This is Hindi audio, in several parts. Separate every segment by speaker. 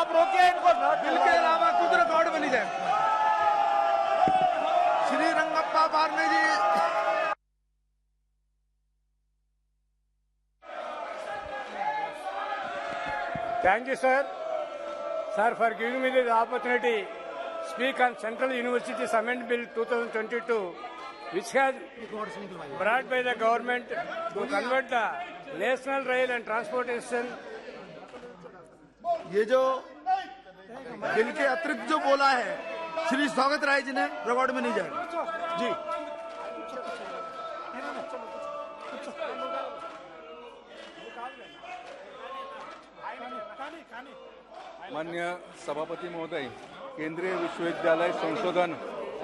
Speaker 1: आप रोकिए इनको।
Speaker 2: बिल के अलावा कुछ रिकॉर्ड बनी जाए। श्री रंगप्पा बारने जी।
Speaker 3: Thank you, sir. Sir, for giving me the opportunity to speak on Central Universities Amendment Bill 2022, which has brought by the government to convert the National Rail and Transportation.
Speaker 2: ये जो बिल के अतिरिक्त जो बोला है श्री स्वागत राय जी ने, रिकॉर्ड में नहीं जाएगा जी।
Speaker 4: माननीय सभापति महोदय, केंद्रीय विश्वविद्यालय संशोधन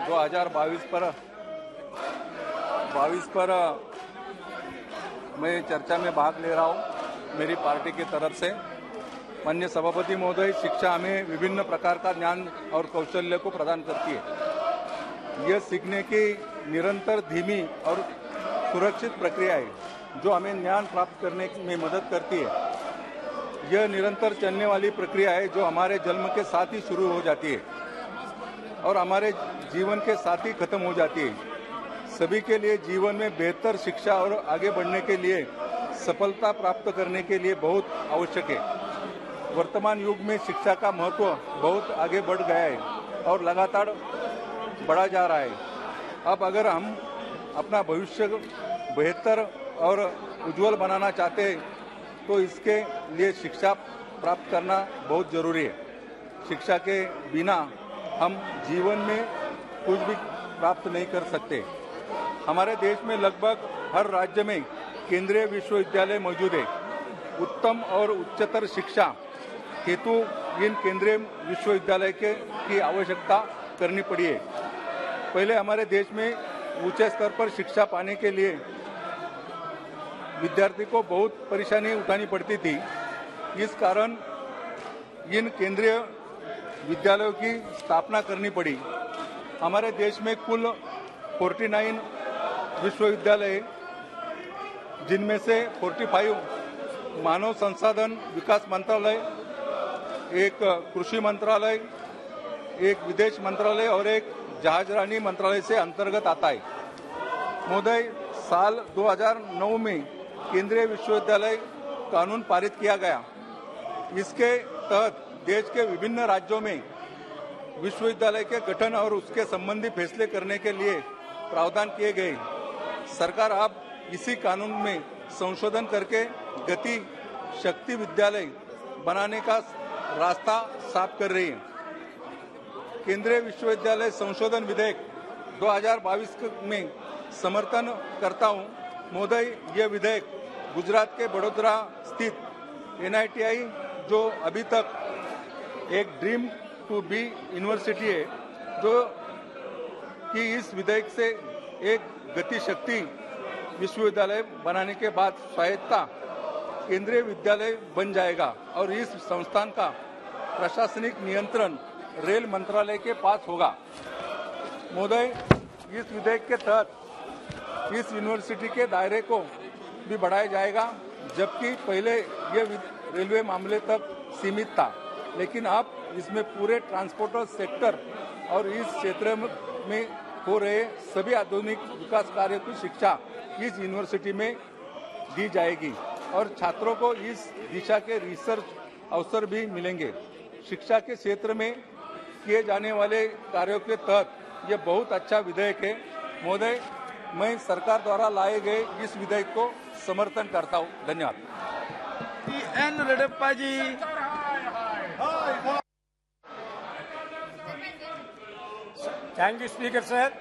Speaker 4: 2022 पर मैं चर्चा में भाग ले रहा हूं मेरी पार्टी की तरफ से। माननीय सभापति महोदय, शिक्षा हमें विभिन्न प्रकार का ज्ञान और कौशल्य को प्रदान करती है। यह सीखने की निरंतर धीमी और सुरक्षित प्रक्रिया है जो हमें ज्ञान प्राप्त करने में मदद करती है। यह निरंतर चलने वाली प्रक्रिया है जो हमारे जन्म के साथ ही शुरू हो जाती है और हमारे जीवन के साथ ही खत्म हो जाती है। सभी के लिए जीवन में बेहतर शिक्षा और आगे बढ़ने के लिए सफलता प्राप्त करने के लिए बहुत आवश्यक है। वर्तमान युग में शिक्षा का महत्व बहुत आगे बढ़ गया है और लगातार बढ़ा जा रहा है। अब अगर हम अपना भविष्य बेहतर और उज्जवल बनाना चाहते हैं तो इसके लिए शिक्षा प्राप्त करना बहुत जरूरी है। शिक्षा के बिना हम जीवन में कुछ भी प्राप्त नहीं कर सकते। हमारे देश में लगभग हर राज्य में केंद्रीय विश्वविद्यालय मौजूद है। उत्तम और उच्चतर शिक्षा हेतु इन केंद्रीय विश्वविद्यालय की आवश्यकता करनी पड़ी है। पहले हमारे देश में ऊंचे स्तर पर शिक्षा पाने के लिए विद्यार्थी को बहुत परेशानी उठानी पड़ती थी। इस कारण इन केंद्रीय विद्यालयों की स्थापना करनी पड़ी। हमारे देश में कुल 49 विश्वविद्यालय, जिनमें से 45 मानव संसाधन विकास मंत्रालय, एक कृषि मंत्रालय, एक विदेश मंत्रालय और एक जहाजरानी मंत्रालय से अंतर्गत आता है। महोदय, साल 2009 में केंद्रीय विश्वविद्यालय कानून पारित किया गया। इसके तहत देश के विभिन्न राज्यों में विश्वविद्यालय के गठन और उसके संबंधी फैसले करने के लिए प्रावधान किए गए। सरकार अब इसी कानून में संशोधन करके गति शक्ति विद्यालय बनाने का रास्ता साफ कर रही है। केंद्रीय विश्वविद्यालय संशोधन विधेयक 2022 में समर्थन करता हूं। महोदय, यह विधेयक गुजरात के बड़ोदरा स्थित NITI, जो अभी तक एक ड्रीम टू बी यूनिवर्सिटी है, जो कि इस विधेयक से एक गति शक्ति विश्वविद्यालय बनाने के बाद स्वायत्ता केंद्रीय विद्यालय बन जाएगा और इस संस्थान का प्रशासनिक नियंत्रण रेल मंत्रालय के पास होगा। महोदय, इस विधेयक के तहत इस यूनिवर्सिटी के दायरे को भी बढ़ाया जाएगा, जबकि पहले यह रेलवे मामले तक सीमित था, लेकिन अब इसमें पूरे ट्रांसपोर्टर सेक्टर और इस क्षेत्र में हो रहे सभी आधुनिक विकास कार्यों की शिक्षा इस यूनिवर्सिटी में दी जाएगी और छात्रों को इस दिशा के रिसर्च अवसर भी मिलेंगे। शिक्षा के क्षेत्र में किए जाने वाले कार्यों के तहत यह बहुत अच्छा विधेयक है। महोदय, मैं सरकार द्वारा लाए गए इस विधेयक को समर्थन करता हूं। धन्यवाद।
Speaker 2: N रेड्डप्पा ji.
Speaker 3: Thank you, Speaker, sir.